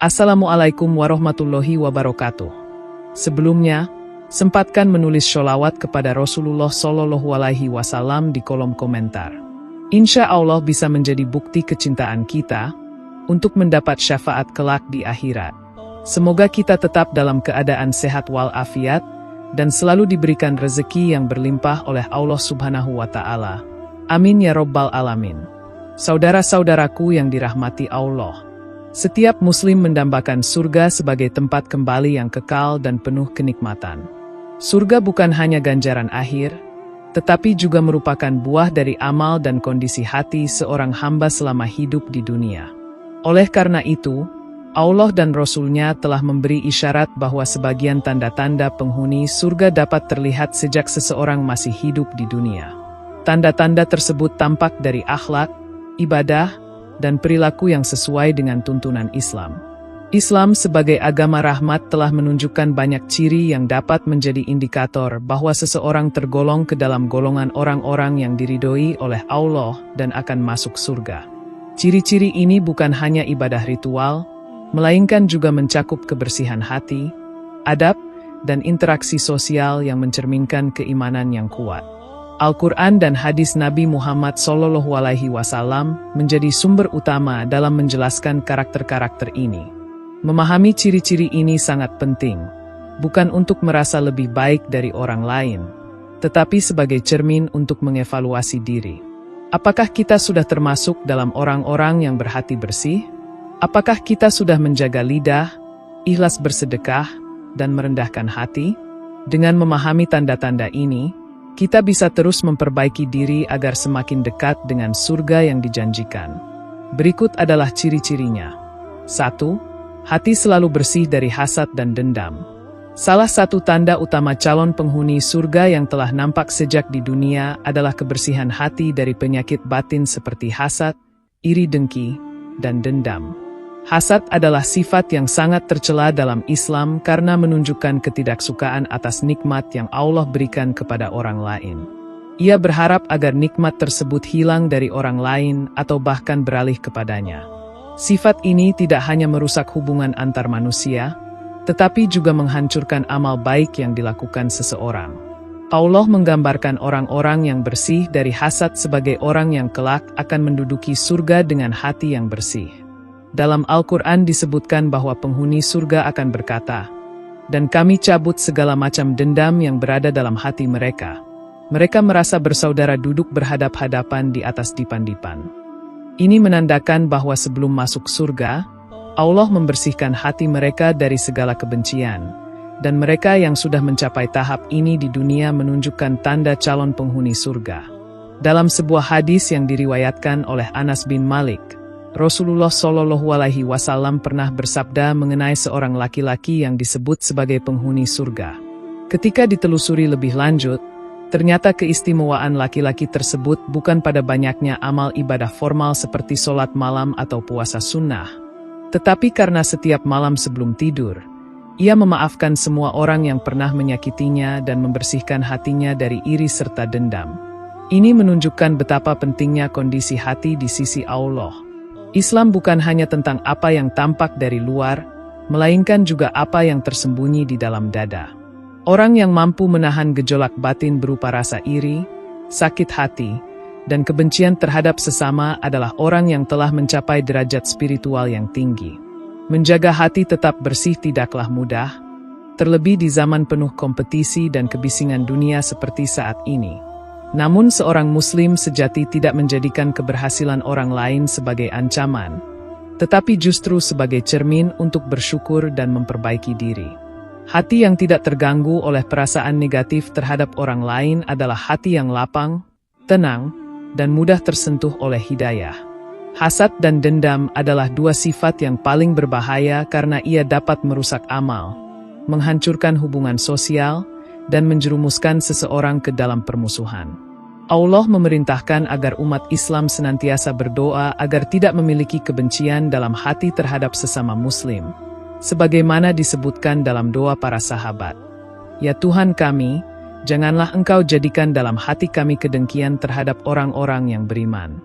Assalamualaikum warahmatullahi wabarakatuh. Sebelumnya, sempatkan menulis sholawat kepada Rasulullah Shallallahu Alaihi Wasallam di kolom komentar. Insya Allah bisa menjadi bukti kecintaan kita untuk mendapat syafaat kelak di akhirat. Semoga kita tetap dalam keadaan sehat walafiat dan selalu diberikan rezeki yang berlimpah oleh Allah Subhanahu wa Ta'ala. Amin ya Rabbal Alamin. Saudara-saudaraku yang dirahmati Allah, setiap Muslim mendambakan surga sebagai tempat kembali yang kekal dan penuh kenikmatan. Surga bukan hanya ganjaran akhir, tetapi juga merupakan buah dari amal dan kondisi hati seorang hamba selama hidup di dunia. Oleh karena itu, Allah dan Rasul-Nya telah memberi isyarat bahwa sebagian tanda-tanda penghuni surga dapat terlihat sejak seseorang masih hidup di dunia. Tanda-tanda tersebut tampak dari akhlak, ibadah, dan perilaku yang sesuai dengan tuntunan Islam. Islam sebagai agama rahmat telah menunjukkan banyak ciri yang dapat menjadi indikator bahwa seseorang tergolong ke dalam golongan orang-orang yang diridhoi oleh Allah dan akan masuk surga. Ciri-ciri ini bukan hanya ibadah ritual, melainkan juga mencakup kebersihan hati, adab, dan interaksi sosial yang mencerminkan keimanan yang kuat. Al-Quran dan hadis Nabi Muhammad SAW menjadi sumber utama dalam menjelaskan karakter-karakter ini. Memahami ciri-ciri ini sangat penting, bukan untuk merasa lebih baik dari orang lain, tetapi sebagai cermin untuk mengevaluasi diri. Apakah kita sudah termasuk dalam orang-orang yang berhati bersih? Apakah kita sudah menjaga lidah, ikhlas bersedekah, dan merendahkan hati? Dengan memahami tanda-tanda ini, kita bisa terus memperbaiki diri agar semakin dekat dengan surga yang dijanjikan. Berikut adalah ciri-cirinya. 1. Hati selalu bersih dari hasad dan dendam. Salah satu tanda utama calon penghuni surga yang telah nampak sejak di dunia adalah kebersihan hati dari penyakit batin seperti hasad, iri dengki, dan dendam. Hasad adalah sifat yang sangat tercela dalam Islam karena menunjukkan ketidaksukaan atas nikmat yang Allah berikan kepada orang lain. Ia berharap agar nikmat tersebut hilang dari orang lain atau bahkan beralih kepadanya. Sifat ini tidak hanya merusak hubungan antar manusia, tetapi juga menghancurkan amal baik yang dilakukan seseorang. Allah menggambarkan orang-orang yang bersih dari hasad sebagai orang yang kelak akan menduduki surga dengan hati yang bersih. Dalam Al-Quran disebutkan bahwa penghuni surga akan berkata, "Dan kami cabut segala macam dendam yang berada dalam hati mereka. Mereka merasa bersaudara duduk berhadap-hadapan di atas dipan-dipan." Ini menandakan bahwa sebelum masuk surga, Allah membersihkan hati mereka dari segala kebencian, dan mereka yang sudah mencapai tahap ini di dunia menunjukkan tanda calon penghuni surga. Dalam sebuah hadis yang diriwayatkan oleh Anas bin Malik, Rasulullah Shallallahu Alaihi Wasallam pernah bersabda mengenai seorang laki-laki yang disebut sebagai penghuni surga. Ketika ditelusuri lebih lanjut, ternyata keistimewaan laki-laki tersebut bukan pada banyaknya amal ibadah formal seperti sholat malam atau puasa sunnah, tetapi karena setiap malam sebelum tidur, ia memaafkan semua orang yang pernah menyakitinya dan membersihkan hatinya dari iri serta dendam. Ini menunjukkan betapa pentingnya kondisi hati di sisi Allah. Islam bukan hanya tentang apa yang tampak dari luar, melainkan juga apa yang tersembunyi di dalam dada. Orang yang mampu menahan gejolak batin berupa rasa iri, sakit hati, dan kebencian terhadap sesama adalah orang yang telah mencapai derajat spiritual yang tinggi. Menjaga hati tetap bersih tidaklah mudah, terlebih di zaman penuh kompetisi dan kebisingan dunia seperti saat ini. Namun seorang muslim sejati tidak menjadikan keberhasilan orang lain sebagai ancaman, tetapi justru sebagai cermin untuk bersyukur dan memperbaiki diri. Hati yang tidak terganggu oleh perasaan negatif terhadap orang lain adalah hati yang lapang, tenang, dan mudah tersentuh oleh hidayah. Hasad dan dendam adalah dua sifat yang paling berbahaya karena ia dapat merusak amal, menghancurkan hubungan sosial, dan menjerumuskan seseorang ke dalam permusuhan. Allah memerintahkan agar umat Islam senantiasa berdoa agar tidak memiliki kebencian dalam hati terhadap sesama muslim, sebagaimana disebutkan dalam doa para sahabat. Ya Tuhan kami, janganlah Engkau jadikan dalam hati kami kedengkian terhadap orang-orang yang beriman.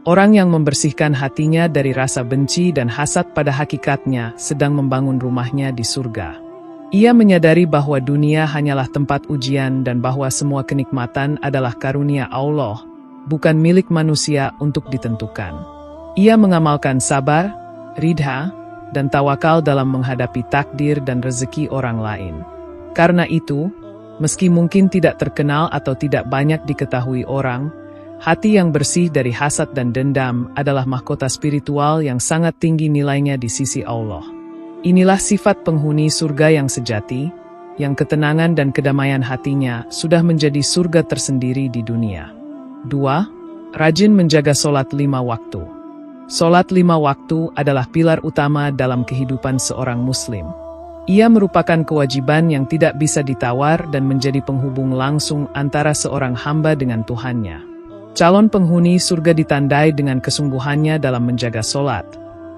Orang yang membersihkan hatinya dari rasa benci dan hasad pada hakikatnya sedang membangun rumahnya di surga. Ia menyadari bahwa dunia hanyalah tempat ujian dan bahwa semua kenikmatan adalah karunia Allah, bukan milik manusia untuk ditentukan. Ia mengamalkan sabar, ridha, dan tawakal dalam menghadapi takdir dan rezeki orang lain. Karena itu, meski mungkin tidak terkenal atau tidak banyak diketahui orang, hati yang bersih dari hasad dan dendam adalah mahkota spiritual yang sangat tinggi nilainya di sisi Allah. Inilah sifat penghuni surga yang sejati, yang ketenangan dan kedamaian hatinya sudah menjadi surga tersendiri di dunia. 2. Rajin menjaga sholat 5 waktu. Sholat 5 waktu adalah pilar utama dalam kehidupan seorang muslim. Ia merupakan kewajiban yang tidak bisa ditawar dan menjadi penghubung langsung antara seorang hamba dengan Tuhannya. Calon penghuni surga ditandai dengan kesungguhannya dalam menjaga sholat,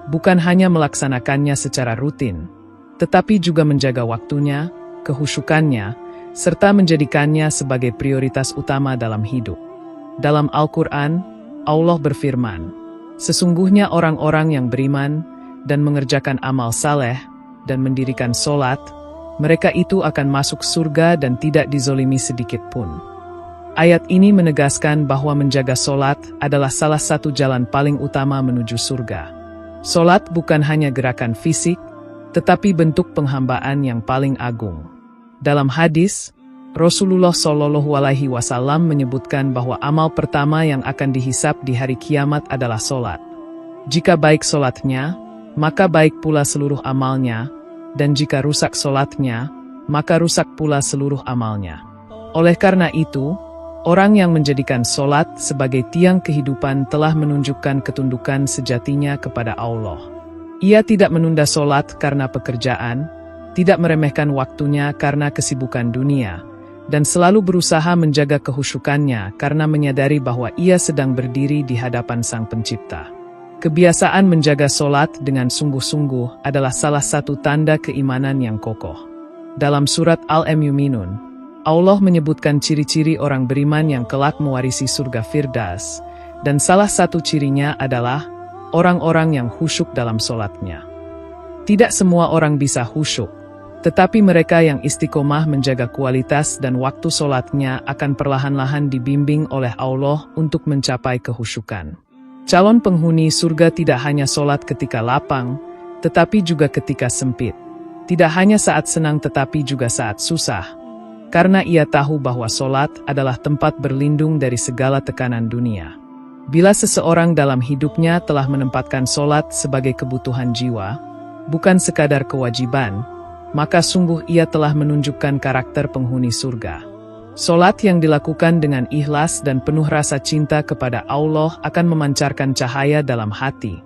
bukan hanya melaksanakannya secara rutin, tetapi juga menjaga waktunya, kehusyukannya, serta menjadikannya sebagai prioritas utama dalam hidup. Dalam Al-Quran, Allah berfirman, "Sesungguhnya orang-orang yang beriman dan mengerjakan amal saleh dan mendirikan sholat, mereka itu akan masuk surga dan tidak dizolimi sedikit pun." Ayat ini menegaskan bahwa menjaga sholat adalah salah satu jalan paling utama menuju surga. Sholat bukan hanya gerakan fisik, tetapi bentuk penghambaan yang paling agung. Dalam hadis, Rasulullah SAW menyebutkan bahwa amal pertama yang akan dihisap di hari kiamat adalah sholat. Jika baik sholatnya, maka baik pula seluruh amalnya, dan jika rusak sholatnya, maka rusak pula seluruh amalnya. Oleh karena itu, orang yang menjadikan sholat sebagai tiang kehidupan telah menunjukkan ketundukan sejatinya kepada Allah. Ia tidak menunda sholat karena pekerjaan, tidak meremehkan waktunya karena kesibukan dunia, dan selalu berusaha menjaga kehusyukannya karena menyadari bahwa ia sedang berdiri di hadapan Sang Pencipta. Kebiasaan menjaga sholat dengan sungguh-sungguh adalah salah satu tanda keimanan yang kokoh. Dalam surat Al-Mu'minun, Allah menyebutkan ciri-ciri orang beriman yang kelak mewarisi surga Firdaus, dan salah satu cirinya adalah orang-orang yang khusyuk dalam sholatnya. Tidak semua orang bisa khusyuk, tetapi mereka yang istiqomah menjaga kualitas dan waktu sholatnya akan perlahan-lahan dibimbing oleh Allah untuk mencapai kehusyukan. Calon penghuni surga tidak hanya sholat ketika lapang, tetapi juga ketika sempit. Tidak hanya saat senang tetapi juga saat susah. Karena ia tahu bahwa sholat adalah tempat berlindung dari segala tekanan dunia. Bila seseorang dalam hidupnya telah menempatkan sholat sebagai kebutuhan jiwa, bukan sekadar kewajiban, maka sungguh ia telah menunjukkan karakter penghuni surga. Sholat yang dilakukan dengan ikhlas dan penuh rasa cinta kepada Allah akan memancarkan cahaya dalam hati,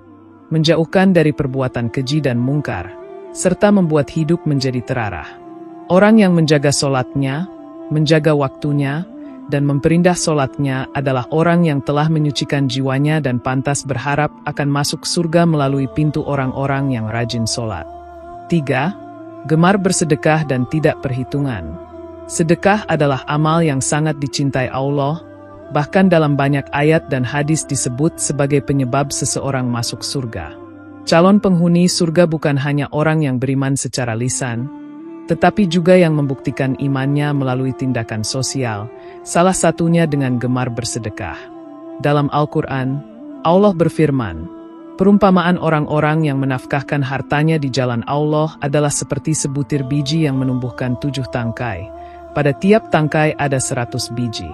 menjauhkan dari perbuatan keji dan mungkar, serta membuat hidup menjadi terarah. Orang yang menjaga sholatnya, menjaga waktunya, dan memperindah sholatnya adalah orang yang telah menyucikan jiwanya dan pantas berharap akan masuk surga melalui pintu orang-orang yang rajin sholat. 3. Gemar bersedekah dan tidak perhitungan. Sedekah adalah amal yang sangat dicintai Allah, bahkan dalam banyak ayat dan hadis disebut sebagai penyebab seseorang masuk surga. Calon penghuni surga bukan hanya orang yang beriman secara lisan, tetapi juga yang membuktikan imannya melalui tindakan sosial, salah satunya dengan gemar bersedekah. Dalam Al-Quran, Allah berfirman, "Perumpamaan orang-orang yang menafkahkan hartanya di jalan Allah adalah seperti sebutir biji yang menumbuhkan 7 tangkai. Pada tiap tangkai ada 100 biji."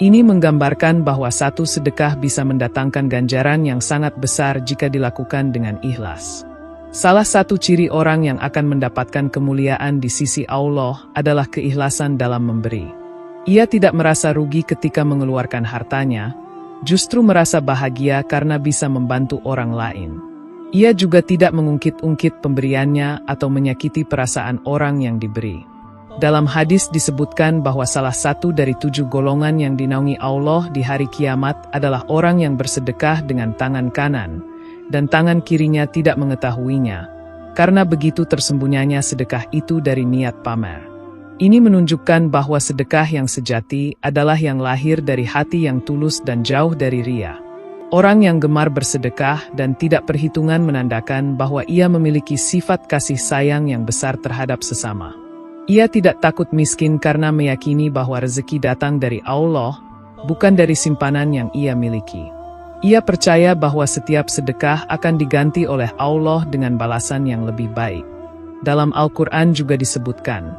Ini menggambarkan bahwa satu sedekah bisa mendatangkan ganjaran yang sangat besar jika dilakukan dengan ikhlas. Salah satu ciri orang yang akan mendapatkan kemuliaan di sisi Allah adalah keikhlasan dalam memberi. Ia tidak merasa rugi ketika mengeluarkan hartanya, justru merasa bahagia karena bisa membantu orang lain. Ia juga tidak mengungkit-ungkit pemberiannya atau menyakiti perasaan orang yang diberi. Dalam hadis disebutkan bahwa salah satu dari 7 golongan yang dinaungi Allah di hari kiamat adalah orang yang bersedekah dengan tangan kanan, dan tangan kirinya tidak mengetahuinya, karena begitu tersembunyinya sedekah itu dari niat pamer. Ini menunjukkan bahwa sedekah yang sejati adalah yang lahir dari hati yang tulus dan jauh dari ria. Orang yang gemar bersedekah dan tidak perhitungan menandakan bahwa ia memiliki sifat kasih sayang yang besar terhadap sesama. Ia tidak takut miskin karena meyakini bahwa rezeki datang dari Allah, bukan dari simpanan yang ia miliki. Ia percaya bahwa setiap sedekah akan diganti oleh Allah dengan balasan yang lebih baik. Dalam Al-Quran juga disebutkan,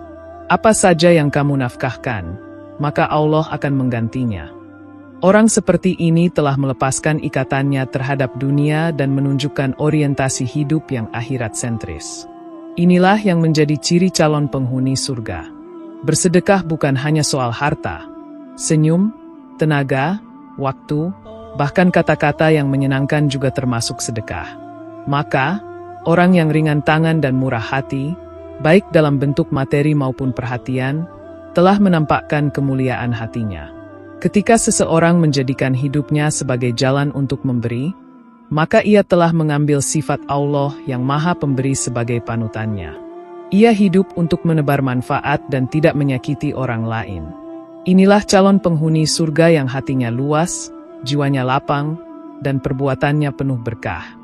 apa saja yang kamu nafkahkan, maka Allah akan menggantinya. Orang seperti ini telah melepaskan ikatannya terhadap dunia dan menunjukkan orientasi hidup yang akhirat sentris. Inilah yang menjadi ciri calon penghuni surga. Bersedekah bukan hanya soal harta, senyum, tenaga, waktu, bahkan kata-kata yang menyenangkan juga termasuk sedekah. Maka, orang yang ringan tangan dan murah hati, baik dalam bentuk materi maupun perhatian, telah menampakkan kemuliaan hatinya. Ketika seseorang menjadikan hidupnya sebagai jalan untuk memberi, maka ia telah mengambil sifat Allah yang Maha Pemberi sebagai panutannya. Ia hidup untuk menebar manfaat dan tidak menyakiti orang lain. Inilah calon penghuni surga yang hatinya luas, jiwanya lapang, dan perbuatannya penuh berkah.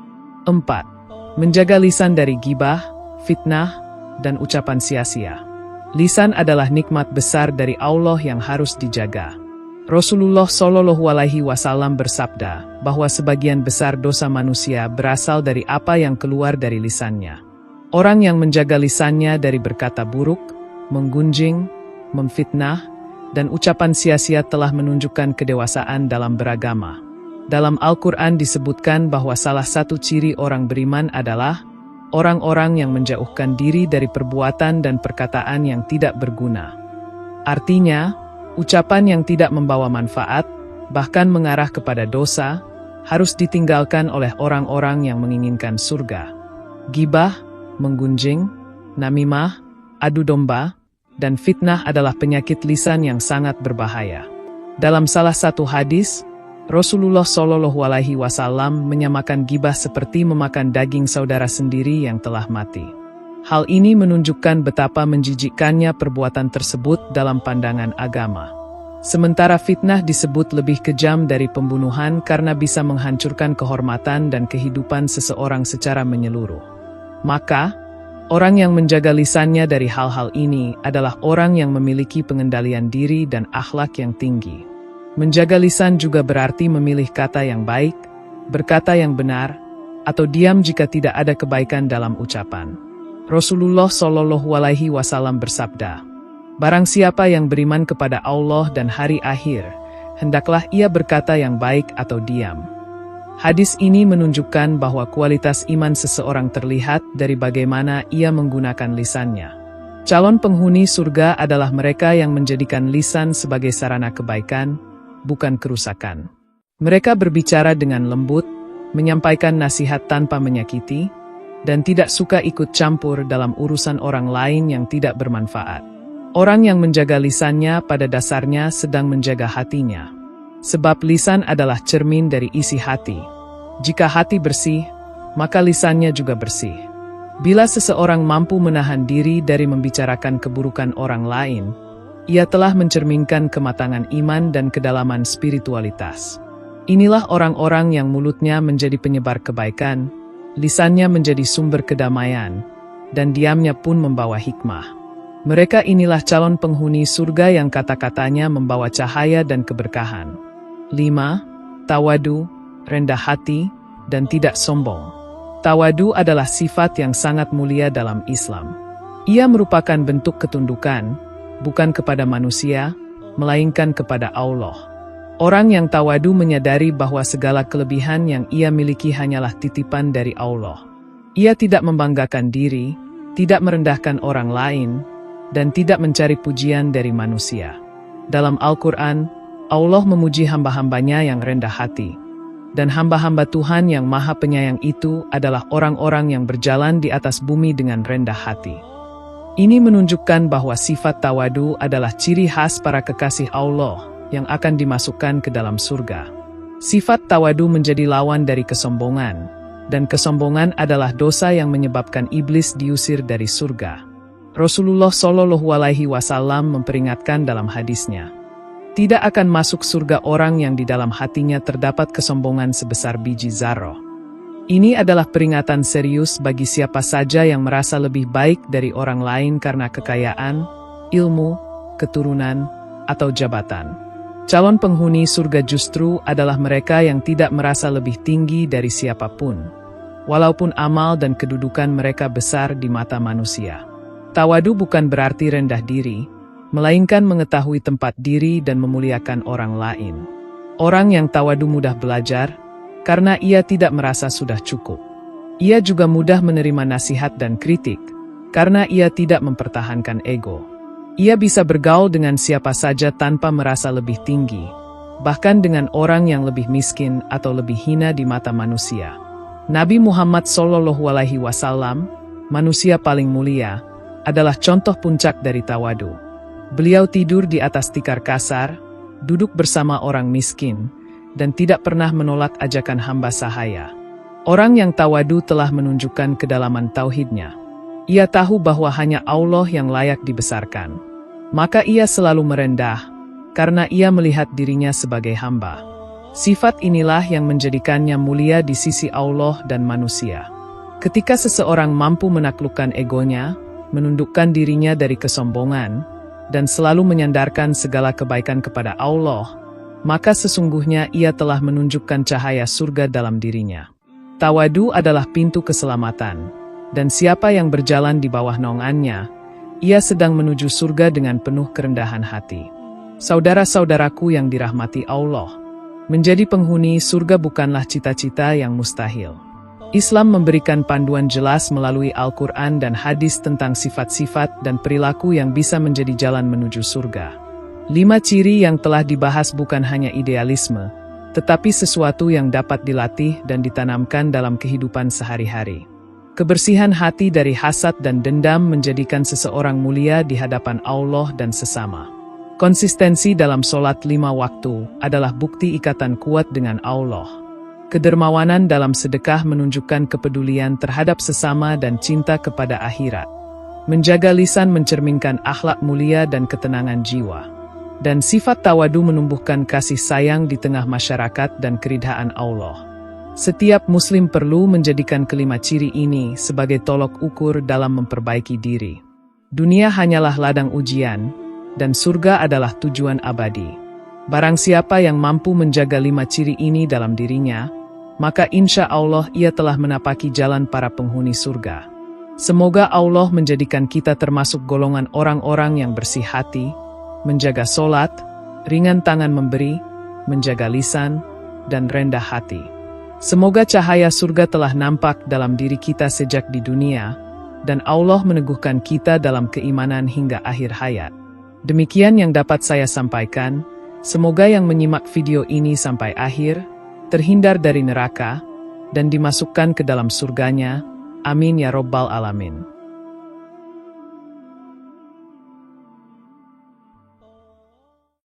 4. Menjaga lisan dari gibah, fitnah, dan ucapan sia-sia. Lisan adalah nikmat besar dari Allah yang harus dijaga. Rasulullah Shallallahu Alaihi Wasallam bersabda bahwa sebagian besar dosa manusia berasal dari apa yang keluar dari lisannya. Orang yang menjaga lisannya dari berkata buruk, menggunjing, memfitnah, dan ucapan sia-sia telah menunjukkan kedewasaan dalam beragama. Dalam Al-Quran disebutkan bahwa salah satu ciri orang beriman adalah orang-orang yang menjauhkan diri dari perbuatan dan perkataan yang tidak berguna. Artinya, ucapan yang tidak membawa manfaat, bahkan mengarah kepada dosa, harus ditinggalkan oleh orang-orang yang menginginkan surga. Gibah, menggunjing, namimah, adu domba, dan fitnah adalah penyakit lisan yang sangat berbahaya. Dalam salah satu hadis, Rasulullah Shallallahu Alaihi Wasallam menyamakan gibah seperti memakan daging saudara sendiri yang telah mati. Hal ini menunjukkan betapa menjijikkannya perbuatan tersebut dalam pandangan agama. Sementara fitnah disebut lebih kejam dari pembunuhan karena bisa menghancurkan kehormatan dan kehidupan seseorang secara menyeluruh. Maka, orang yang menjaga lisannya dari hal-hal ini adalah orang yang memiliki pengendalian diri dan akhlak yang tinggi. Menjaga lisan juga berarti memilih kata yang baik, berkata yang benar, atau diam jika tidak ada kebaikan dalam ucapan. Rasulullah Shallallahu Alaihi Wasallam bersabda, barang siapa yang beriman kepada Allah dan hari akhir, hendaklah ia berkata yang baik atau diam. Hadis ini menunjukkan bahwa kualitas iman seseorang terlihat dari bagaimana ia menggunakan lisannya. Calon penghuni surga adalah mereka yang menjadikan lisan sebagai sarana kebaikan, bukan kerusakan. Mereka berbicara dengan lembut, menyampaikan nasihat tanpa menyakiti, dan tidak suka ikut campur dalam urusan orang lain yang tidak bermanfaat. Orang yang menjaga lisannya pada dasarnya sedang menjaga hatinya. Sebab lisan adalah cermin dari isi hati. Jika hati bersih, maka lisannya juga bersih. Bila seseorang mampu menahan diri dari membicarakan keburukan orang lain, ia telah mencerminkan kematangan iman dan kedalaman spiritualitas. Inilah orang-orang yang mulutnya menjadi penyebar kebaikan, lisannya menjadi sumber kedamaian, dan diamnya pun membawa hikmah. Mereka inilah calon penghuni surga yang kata-katanya membawa cahaya dan keberkahan. 5. Tawadu, rendah hati, dan tidak sombong. Tawadu adalah sifat yang sangat mulia dalam Islam. Ia merupakan bentuk ketundukan, bukan kepada manusia, melainkan kepada Allah. Orang yang tawadu menyadari bahwa segala kelebihan yang ia miliki hanyalah titipan dari Allah. Ia tidak membanggakan diri, tidak merendahkan orang lain, dan tidak mencari pujian dari manusia. Dalam Al-Quran, Allah memuji hamba-hambanya yang rendah hati. Dan hamba-hamba Tuhan yang Maha Penyayang itu adalah orang-orang yang berjalan di atas bumi dengan rendah hati. Ini menunjukkan bahwa sifat tawadu adalah ciri khas para kekasih Allah yang akan dimasukkan ke dalam surga. Sifat tawadu menjadi lawan dari kesombongan, dan kesombongan adalah dosa yang menyebabkan iblis diusir dari surga. Rasulullah Shallallahu Alaihi Wasallam memperingatkan dalam hadisnya, Tidak akan masuk surga orang yang di dalam hatinya terdapat kesombongan sebesar biji zarah. Ini adalah peringatan serius bagi siapa saja yang merasa lebih baik dari orang lain karena kekayaan, ilmu, keturunan, atau jabatan. Calon penghuni surga justru adalah mereka yang tidak merasa lebih tinggi dari siapapun, walaupun amal dan kedudukan mereka besar di mata manusia. Tawadu bukan berarti rendah diri, melainkan mengetahui tempat diri dan memuliakan orang lain. Orang yang tawadu mudah belajar, karena ia tidak merasa sudah cukup. Ia juga mudah menerima nasihat dan kritik, karena ia tidak mempertahankan ego. Ia bisa bergaul dengan siapa saja tanpa merasa lebih tinggi, bahkan dengan orang yang lebih miskin atau lebih hina di mata manusia. Nabi Muhammad SAW, manusia paling mulia, adalah contoh puncak dari tawadu. Beliau tidur di atas tikar kasar, duduk bersama orang miskin, dan tidak pernah menolak ajakan hamba sahaya. Orang yang tawadu telah menunjukkan kedalaman tauhidnya. Ia tahu bahwa hanya Allah yang layak dibesarkan. Maka ia selalu merendah, karena ia melihat dirinya sebagai hamba. Sifat inilah yang menjadikannya mulia di sisi Allah dan manusia. Ketika seseorang mampu menaklukkan egonya, menundukkan dirinya dari kesombongan, dan selalu menyandarkan segala kebaikan kepada Allah, maka sesungguhnya ia telah menunjukkan cahaya surga dalam dirinya. Tawadu adalah pintu keselamatan, dan siapa yang berjalan di bawah naungannya, ia sedang menuju surga dengan penuh kerendahan hati. Saudara-saudaraku yang dirahmati Allah, menjadi penghuni surga bukanlah cita-cita yang mustahil. Islam memberikan panduan jelas melalui Al-Quran dan hadis tentang sifat-sifat dan perilaku yang bisa menjadi jalan menuju surga. 5 ciri yang telah dibahas bukan hanya idealisme, tetapi sesuatu yang dapat dilatih dan ditanamkan dalam kehidupan sehari-hari. Kebersihan hati dari hasad dan dendam menjadikan seseorang mulia di hadapan Allah dan sesama. Konsistensi dalam sholat 5 waktu adalah bukti ikatan kuat dengan Allah. Kedermawanan dalam sedekah menunjukkan kepedulian terhadap sesama dan cinta kepada akhirat. Menjaga lisan mencerminkan akhlak mulia dan ketenangan jiwa. Dan sifat tawadu menumbuhkan kasih sayang di tengah masyarakat dan keridhaan Allah. Setiap muslim perlu menjadikan kelima ciri ini sebagai tolok ukur dalam memperbaiki diri. Dunia hanyalah ladang ujian, dan surga adalah tujuan abadi. Barang siapa yang mampu menjaga 5 ciri ini dalam dirinya, maka insya Allah ia telah menapaki jalan para penghuni surga. Semoga Allah menjadikan kita termasuk golongan orang-orang yang bersih hati, menjaga sholat, ringan tangan memberi, menjaga lisan, dan rendah hati. Semoga cahaya surga telah nampak dalam diri kita sejak di dunia, dan Allah meneguhkan kita dalam keimanan hingga akhir hayat. Demikian yang dapat saya sampaikan. Semoga yang menyimak video ini sampai akhir, terhindar dari neraka, dan dimasukkan ke dalam surganya. Amin ya Rabbal Alamin.